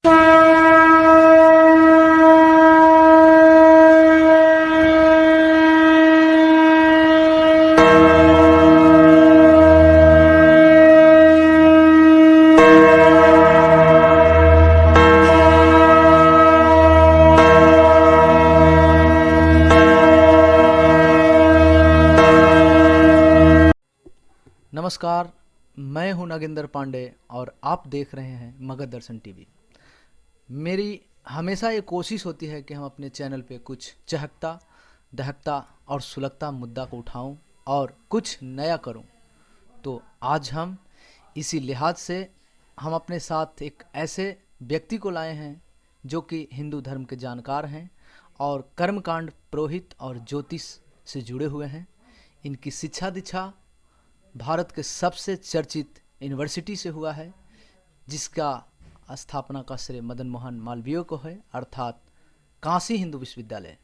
नमस्कार, मैं हूं नागेंद्र पांडे और आप देख रहे हैं मगध दर्शन टीवी। मेरी हमेशा ये कोशिश होती है कि हम अपने चैनल पे कुछ चहकता, दहकता और सुलगता मुद्दा को उठाऊं और कुछ नया करूं। तो आज हम इसी लिहाज से हम अपने साथ एक ऐसे व्यक्ति को लाए हैं जो कि हिंदू धर्म के जानकार हैं और कर्मकांड, पुरोहित और ज्योतिष से जुड़े हुए हैं। इनकी शिक्षा दीक्षा भारत के सबसे चर्चित यूनिवर्सिटी से हुआ है, जिसका स्थापना का श्रेय मदन मोहन मालवीय को है, अर्थात काशी हिंदू विश्वविद्यालय।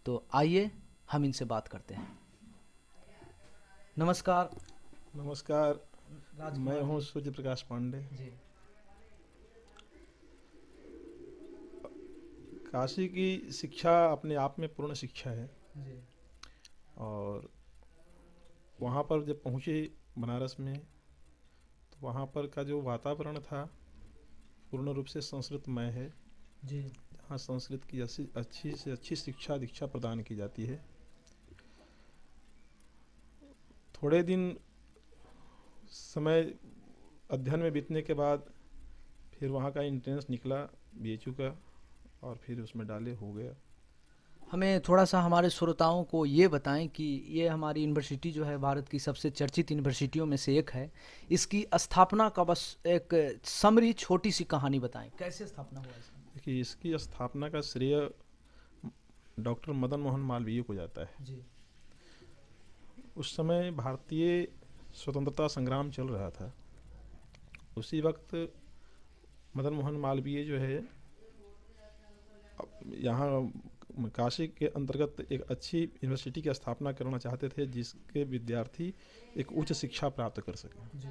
तो आइए हम इनसे बात करते हैं। नमस्कार। नमस्कार, मैं हूँ सूर्य प्रकाश पांडे जी। काशी की शिक्षा अपने आप में पूर्ण शिक्षा है जी। और वहाँ पर जब पहुँचे बनारस में तो वहाँ पर का जो वातावरण था पूर्ण रूप से संस्कृतमय है जी। जहाँ संस्कृत की अच्छी से अच्छी शिक्षा दीक्षा प्रदान की जाती है। थोड़े दिन समय अध्ययन में बीतने के बाद फिर वहाँ का एंट्रेंस निकला बीएचयू का और फिर उसमें डाले हो गया। हमें थोड़ा सा हमारे श्रोताओं को ये बताएं कि ये हमारी यूनिवर्सिटी जो है भारत की सबसे चर्चित यूनिवर्सिटियों में से एक है। इसकी स्थापना का बस एक समरी छोटी सी कहानी बताएं, कैसे स्थापना हुआ इसका? देखिए, इसकी स्थापना का श्रेय डॉक्टर मदन मोहन मालवीय को जाता है। जी। उस समय भारतीय स्वतंत्रता संग्राम चल रहा था। उसी वक्त मदन मोहन मालवीय जो है यहाँ काशी के अंतर्गत एक अच्छी यूनिवर्सिटी की स्थापना करना चाहते थे जिसके विद्यार्थी एक उच्च शिक्षा प्राप्त कर सकें। जी।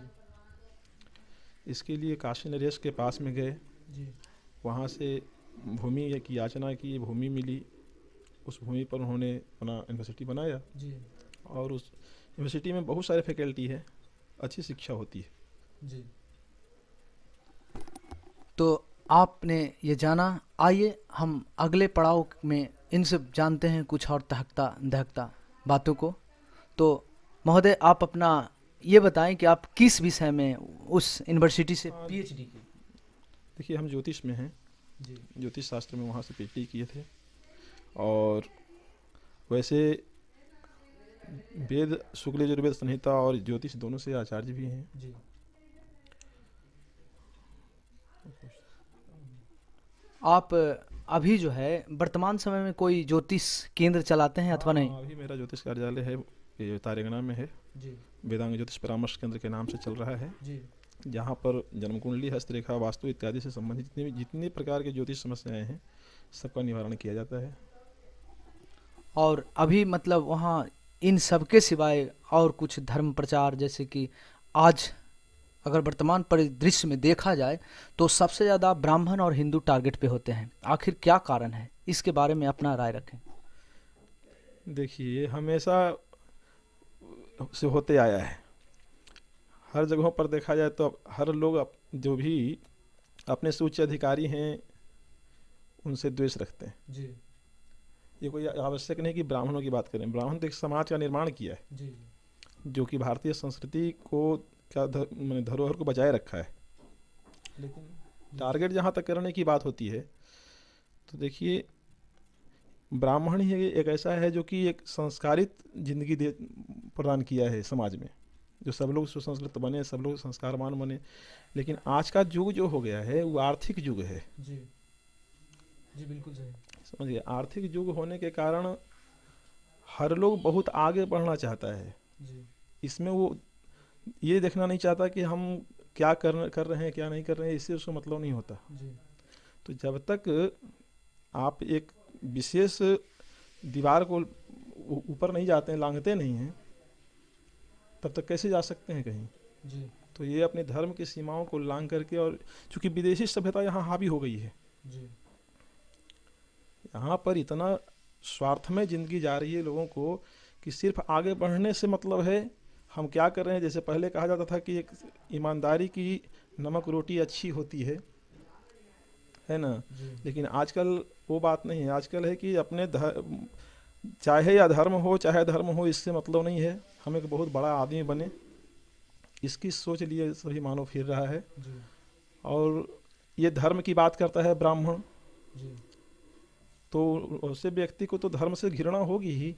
इसके लिए काशी नरेश के पास में गए। जी। वहाँ से भूमि की याचना की, भूमि मिली। उस भूमि पर उन्होंने अपना यूनिवर्सिटी बनाया। जी। और उस यूनिवर्सिटी में बहुत सारे फैकल्टी है, अच्छी शिक्षा होती है। जी। तो आपने ये जाना, आइए हम अगले पड़ाव में इनसे जानते हैं कुछ और तहकता दहकता बातों को। तो महोदय, आप अपना ये बताएं कि आप किस विषय में उस यूनिवर्सिटी से पीएचडी की? देखिए, हम ज्योतिष में हैं। जी। ज्योतिष शास्त्र में वहाँ से पीएचडी किए थे और वैसे वेद, शुक्ल यजुर्वेद संहिता और ज्योतिष दोनों से आचार्य भी हैं। जी। आप अभी जो है वर्तमान समय में कोई ज्योतिष केंद्र चलाते हैं अथवा नहीं? अभी मेरा ज्योतिष कार्यालय है, ये तारेगना में है। जी। वेदांग ज्योतिष परामर्श केंद्र के नाम से चल रहा है। जी। जहाँ पर जन्म कुंडली, हस्तरेखा, वास्तु इत्यादि से संबंधित जितनी प्रकार के ज्योतिष समस्याएं हैं सबका निवारण किया जाता है। और अभी मतलब वहाँ इन सब के सिवाय और कुछ धर्म प्रचार, जैसे कि आज अगर वर्तमान परिदृश्य में देखा जाए तो सबसे ज़्यादा ब्राह्मण और हिंदू टारगेट पे होते हैं, आखिर क्या कारण है? इसके बारे में अपना राय रखें। देखिए, हमेशा से होते आया है। हर जगहों पर देखा जाए तो हर लोग जो भी अपने से उच्च अधिकारी हैं उनसे द्वेष रखते हैं। जी। ये कोई आवश्यक नहीं कि ब्राह्मणों की बात करें। ब्राह्मण तो एक समाज का निर्माण किया है। जी। जो कि भारतीय संस्कृति को क्या धरोहर को बचाए रखा है। लेकिन टारगेट जहाँ तक करने की बात होती है तो देखिए, ब्राह्मण ही एक ऐसा है जो कि एक संस्कारित जिंदगी प्रदान किया है समाज में, जो सब लोग सुसंस्कृत बने, सब लोग संस्कारवान बने। लेकिन आज का युग जो हो गया है वो आर्थिक युग है। जी। जी, बिल्कुल सही। समझिए, आर्थिक युग होने के कारण हर लोग बहुत आगे बढ़ना चाहता है। जी। इसमें वो ये देखना नहीं चाहता कि हम क्या कर रहे हैं, क्या नहीं कर रहे हैं, इससे उसको मतलब नहीं होता। जी। तो जब तक आप एक विशेष दीवार को ऊपर नहीं जाते हैं, लांघते नहीं हैं, तब तक कैसे जा सकते हैं कहीं? जी। तो ये अपने धर्म की सीमाओं को लांघ करके, और चूंकि विदेशी सभ्यता यहाँ हावी हो गई है, जी यहाँ पर इतना स्वार्थमय जिंदगी जा रही है लोगों को कि सिर्फ आगे बढ़ने से मतलब है हम क्या कर रहे हैं। जैसे पहले कहा जाता था कि एक ईमानदारी की नमक रोटी अच्छी होती है ना, जी लेकिन आजकल वो बात नहीं है। आजकल है कि अपने चाहे अधर्म हो चाहे धर्म हो, इससे मतलब नहीं है, हम एक बहुत बड़ा आदमी बने, इसकी सोच लिए सभी मानव फिर रहा है। जी और ये धर्म की बात करता है ब्राह्मण, जी तो उससे व्यक्ति को तो धर्म से घृणा होगी ही,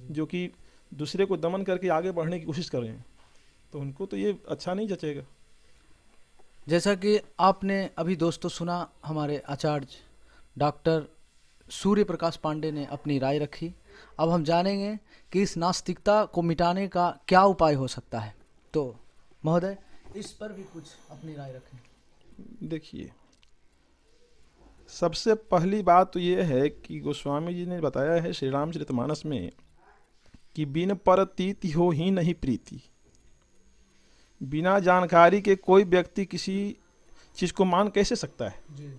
जो कि दूसरे को दमन करके आगे बढ़ने की कोशिश कर रहे हैं, तो उनको तो ये अच्छा नहीं जचेगा। जैसा कि आपने अभी दोस्तों सुना, हमारे आचार्य डॉक्टर सूर्य प्रकाश पांडे ने अपनी राय रखी। अब हम जानेंगे कि इस नास्तिकता को मिटाने का क्या उपाय हो सकता है। तो महोदय, इस पर भी कुछ अपनी राय रखें। देखिए, सबसे पहली बात तो ये है कि गोस्वामी जी ने बताया है श्री रामचरितमानस में कि बिन परतीति हो ही नहीं प्रीति। बिना जानकारी के कोई व्यक्ति किसी चीज़ को मान कैसे सकता है? जी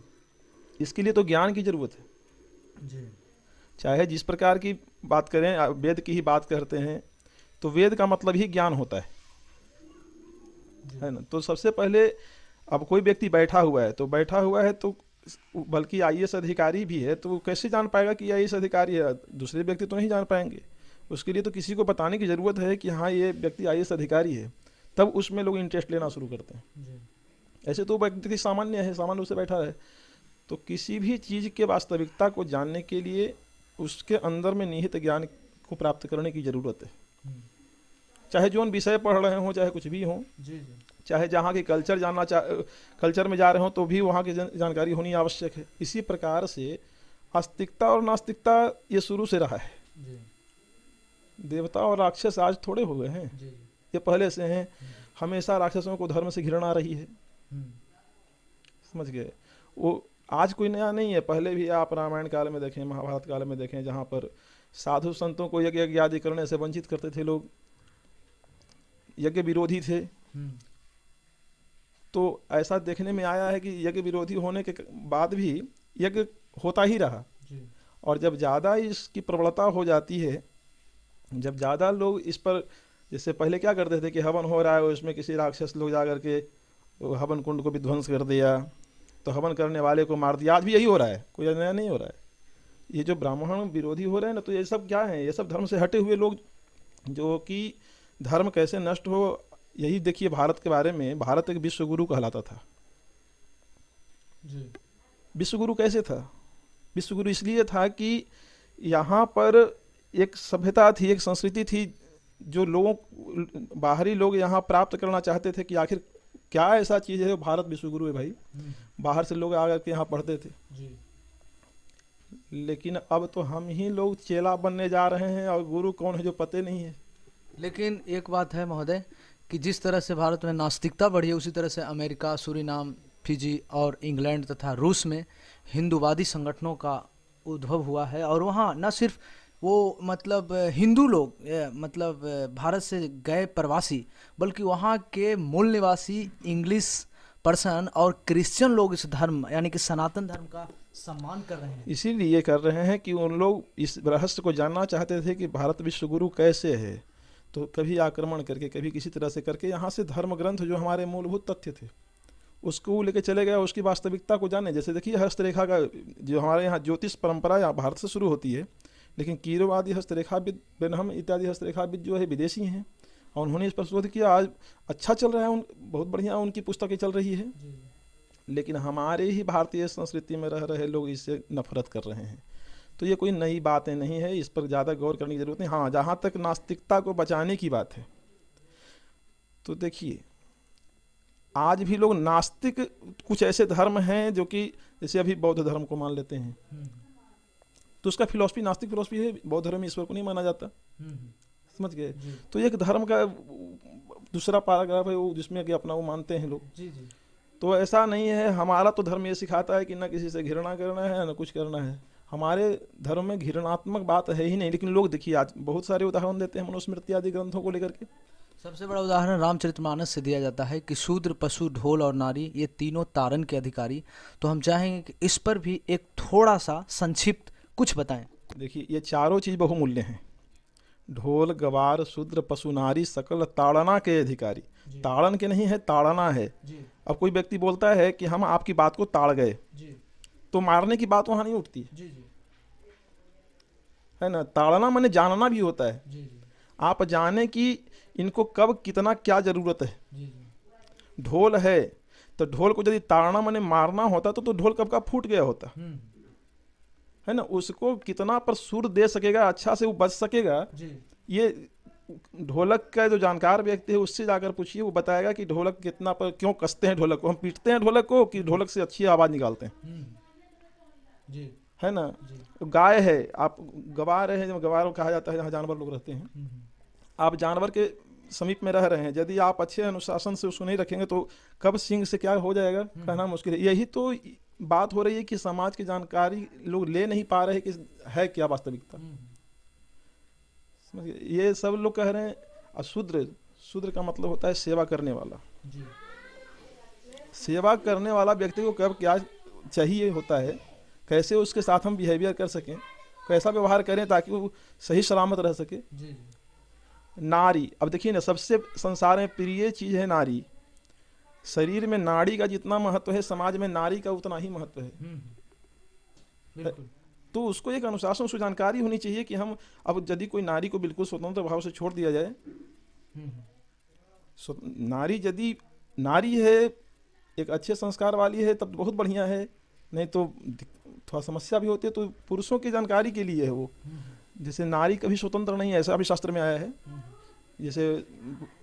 इसके लिए तो ज्ञान की जरूरत है। जी चाहे जिस प्रकार की बात करें, वेद की ही बात करते हैं, तो वेद का मतलब ही ज्ञान होता है ना। तो सबसे पहले, अब कोई व्यक्ति बैठा हुआ है तो बल्कि आईएएस अधिकारी भी है, तो वो कैसे जान पाएगा कि आईएएस अधिकारी है? दूसरे व्यक्ति तो नहीं जान पाएंगे। उसके लिए तो किसी को बताने की ज़रूरत है कि हाँ ये व्यक्ति आईएएस अधिकारी है, तब उसमें लोग इंटरेस्ट लेना शुरू करते हैं। जी ऐसे तो व्यक्ति सामान्य है, सामान्य रूप से बैठा है। तो किसी भी चीज़ के वास्तविकता को जानने के लिए उसके अंदर में निहित ज्ञान को प्राप्त करने की ज़रूरत है। चाहे जो विषय पढ़ रहे हों, चाहे कुछ भी हों, जी जी चाहे जहाँ के कल्चर कल्चर में जा रहे हों, तो भी वहाँ की जानकारी होनी आवश्यक है। इसी प्रकार से आस्तिकता और नास्तिकता ये शुरू से रहा है। जी देवता और राक्षस आज थोड़े हो गए हैं, जी ये पहले से हैं। हमेशा राक्षसों को धर्म से घृणा रही है, समझ गए। वो आज कोई नया नहीं है, पहले भी आप रामायण काल में देखें, महाभारत काल में देखें, जहाँ पर साधु संतों को यज्ञ आदि करने से वंचित करते थे लोग, यज्ञ विरोधी थे। तो ऐसा देखने में आया है कि यज्ञ विरोधी होने के बाद भी यज्ञ होता ही रहा। और जब ज़्यादा इसकी प्रबलता हो जाती है, जब ज़्यादा लोग इस पर, जैसे पहले क्या करते थे कि हवन हो रहा है, उसमें किसी राक्षस लोग जा करके हवन कुंड को विध्वंस कर दिया, तो हवन करने वाले को मार दिया। आज भी यही हो रहा है, कोई नया नहीं हो रहा है। ये जो ब्राह्मण विरोधी हो रहे हैं ना, तो ये सब क्या है? ये सब धर्म से हटे हुए लोग, जो कि धर्म कैसे नष्ट हो, यही देखिए। भारत के बारे में, भारत एक विश्वगुरु कहलाता था। विश्वगुरु कैसे था? विश्वगुरु इसलिए था कि यहाँ पर एक सभ्यता थी, एक संस्कृति थी, जो लोगों, बाहरी लोग यहाँ प्राप्त करना चाहते थे कि आखिर क्या ऐसा चीज़ है। भारत विश्वगुरु है भाई, बाहर से लोग आकर के यहाँ पढ़ते थे। लेकिन अब तो हम ही लोग चेला बनने जा रहे हैं, और गुरु कौन है जो पते नहीं है। लेकिन एक बात है महोदय, कि जिस तरह से भारत में नास्तिकता बढ़ी है, उसी तरह से अमेरिका, सूरीनाम, फिजी और इंग्लैंड तथा रूस में हिंदूवादी संगठनों का उद्भव हुआ है। और वहाँ न सिर्फ वो मतलब हिंदू लोग, मतलब भारत से गए प्रवासी, बल्कि वहाँ के मूल निवासी इंग्लिश पर्सन और क्रिश्चियन लोग इस धर्म, यानी कि सनातन धर्म का सम्मान कर रहे हैं। इसीलिए कर रहे हैं कि उन लोग इस रहस्य को जानना चाहते थे कि भारत विश्वगुरु कैसे है। तो कभी आक्रमण करके, कभी किसी तरह से करके यहाँ से धर्म ग्रंथ जो हमारे मूलभूत तथ्य थे उसको लेके चले गए, उसकी वास्तविकता को जाने। जैसे देखिए, हस्तरेखा का जो हमारे यहाँ ज्योतिष परंपरा यहाँ भारत से शुरू होती है, लेकिन कीरोवादी हस्तरेखाविद, बेनहम इत्यादि हस्तरेखाविद जो है विदेशी हैं, और उन्होंने इस पर शोध किया। आज अच्छा चल रहा है, बहुत बढ़िया उनकी पुस्तकें चल रही है। लेकिन हमारे ही भारतीय संस्कृति में रह रहे लोग इससे नफरत कर रहे हैं। तो ये कोई नई बातें नहीं है, इस पर ज़्यादा गौर करने की ज़रूरत नहीं। हाँ, जहाँ तक नास्तिकता को बचाने की बात है, तो देखिए आज भी लोग नास्तिक, कुछ ऐसे धर्म हैं जो कि जैसे अभी बौद्ध धर्म को मान लेते हैं, तो उसका फिलॉसफी नास्तिक फिलॉसफी है। बौद्ध धर्म में ईश्वर को नहीं माना जाता, समझ गए। तो एक धर्म का दूसरा पैराग्राफ है वो, जिसमें कि अपना वो मानते हैं लोग। तो ऐसा नहीं है। हमारा तो धर्म ये सिखाता है कि ना किसी से घृणा करना है, ना कुछ करना है। हमारे धर्म में घृणात्मक बात है ही नहीं। लेकिन लोग देखिए आज बहुत सारे उदाहरण देते हैं मनुस्मृति आदि ग्रंथों को लेकर के। सबसे बड़ा उदाहरण रामचरितमानस से दिया जाता है कि शूद्र, पशु, ढोल और नारी ये तीनों तारन के अधिकारी। तो हम चाहेंगे कि इस पर भी एक थोड़ा सा संक्षिप्त कुछ बताएं। देखिए ये चारों चीज़ बहुमूल्य हैं। ढोल, गवार, शूद्र, पशु, नारी सकल ताड़ना के अधिकारी। ताड़न के नहीं है, ताड़ना है। अब कोई व्यक्ति बोलता है कि हम आपकी बात को ताड़ गए, तो मारने की बात वहाँ नहीं उठती है ना। ताड़ना माने जानना भी होता है। आप जाने कि इनको कब कितना क्या जरूरत है। ढोल है तो ढोल को यदि ताड़ना माने मारना होता तो ढोल कब का फूट गया होता है ना। उसको कितना पर सुर दे सकेगा, अच्छा से वो बज सकेगा, ये ढोलक का जो जानकार व्यक्ति है उससे जाकर पूछिए, वो बताएगा कि ढोलक कितना पर क्यों कसते हैं ढोलक को। हम पीटते हैं ढोलक को कि ढोलक से अच्छी आवाज़ निकालते हैं, है ना। गाय है, आप गवार है, गवार कहा जाता है जहाँ जानवर लोग रहते हैं। आप जानवर के समीप में रह रहे हैं, यदि आप अच्छे अनुशासन से उसको नहीं रखेंगे तो कब सिंह से क्या हो जाएगा कहना मुश्किल है। यही तो बात हो रही है कि समाज की जानकारी लोग ले नहीं पा रहे कि है क्या वास्तविकता। ये सब लोग कह रहे हैं अशूद्र। शूद्र का मतलब होता है सेवा करने वाला। सेवा करने वाला व्यक्ति को कब क्या चाहिए होता है, कैसे उसके साथ हम बिहेवियर कर सकें, कैसा व्यवहार करें ताकि वो सही सलामत रह सके। नारी, अब देखिए ना, सबसे संसार में प्रिय चीज़ है नारी। शरीर में नाड़ी का जितना महत्व है, समाज में नारी का उतना ही महत्व है। तो उसको एक अनुशासन, उसको जानकारी होनी चाहिए कि हम अब यदि कोई नारी को बिल्कुल स्वतंत्र भाव से छोड़ दिया जाए, नारी यदि नारी है, एक अच्छे संस्कार वाली है, तब बहुत बढ़िया है, नहीं तो थोड़ा समस्या भी होती है। तो पुरुषों की जानकारी के लिए है वो। जैसे नारी कभी स्वतंत्र नहीं है, ऐसा भी शास्त्र में आया है। जैसे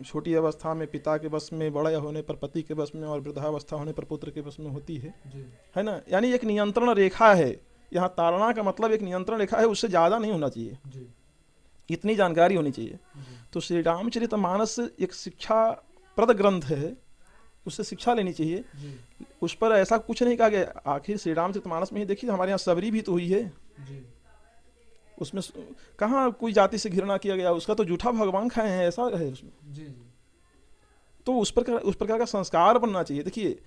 छोटी अवस्था में पिता के वश में, बड़े होने पर पति के वश में, और वृद्धावस्था होने पर पुत्र के वश में होती है ना। यानी एक नियंत्रण रेखा है। यहाँ ताड़ना का मतलब एक नियंत्रण रेखा है, उससे ज़्यादा नहीं होना चाहिए, इतनी जानकारी होनी चाहिए। तो श्री रामचरितमानस एक शिक्षाप्रद ग्रंथ है, उससे शिक्षा लेनी चाहिए। उस पर ऐसा कुछ नहीं कहा गया। आखिर श्री रामचरितमानस में ही देखिए, हमारे यहाँ सबरी भी तो हुई है। उसमें कहाँ कोई जाति से घृणा किया गया, उसका तो जूठा भगवान खाए हैं, ऐसा है उसमें। तो उस प्रकार का संस्कार बनना चाहिए। देखिए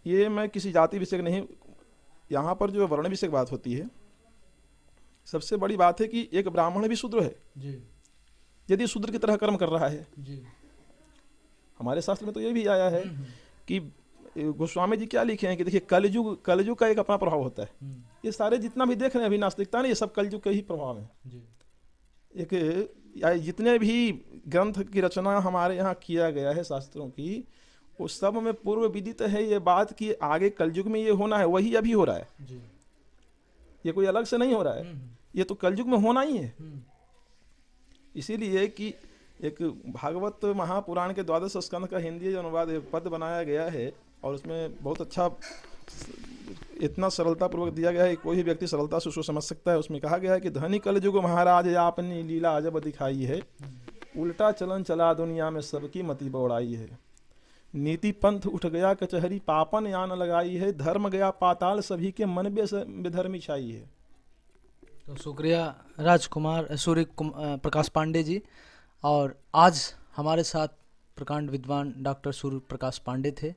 ये मैं किसी जाति विषय नहीं, यहाँ पर जो वर्ण विषय बात होती है, सबसे बड़ी बात है कि एक ब्राह्मण भी शूद्र है यदि शूद्र की तरह कर्म कर रहा है। हमारे शास्त्र में तो ये भी आया है कि गोस्वामी जी क्या लिखे हैं कि देखिए कलयुग का एक अपना प्रभाव होता है। ये सारे जितना भी देख रहे हैं अभी नास्तिकता, ये सब कलयुग का ही प्रभाव है। एक जितने भी ग्रंथ की रचना हमारे यहाँ किया गया है शास्त्रों की, उस सब में पूर्व विदित है ये बात कि आगे कलयुग में ये होना है, वही अभी हो रहा है। ये कोई अलग से नहीं हो रहा है, ये तो कलयुग में होना ही है। इसीलिए कि एक भागवत महापुराण के 12 स्कंद का हिंदी अनुवाद पद बनाया गया है, और उसमें बहुत अच्छा इतना सरलता पूर्वक दिया गया है कि कोई भी व्यक्ति सरलता से उसको समझ सकता है। उसमें कहा गया है कि धनी कलयुग महाराज आपने लीला अजब दिखाई है, उल्टा चलन चला दुनिया में सबकी मति बौड़ाई है। नीति पंथ उठ गया कचहरी पापन यान लगाई है, धर्म गया पाताल सभी के मन बेधर्मी छाई है। तो शुक्रिया राजकुमार सूर्य प्रकाश पांडे जी। और आज हमारे साथ प्रकांड विद्वान डॉक्टर सूर्य प्रकाश पांडे थे,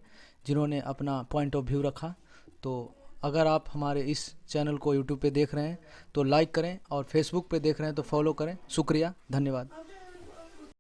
जिन्होंने अपना पॉइंट ऑफ व्यू रखा। तो अगर आप हमारे इस चैनल को यूट्यूब पे देख रहे हैं तो लाइक करें, और फेसबुक पे देख रहे हैं तो फॉलो करें। शुक्रिया, धन्यवाद।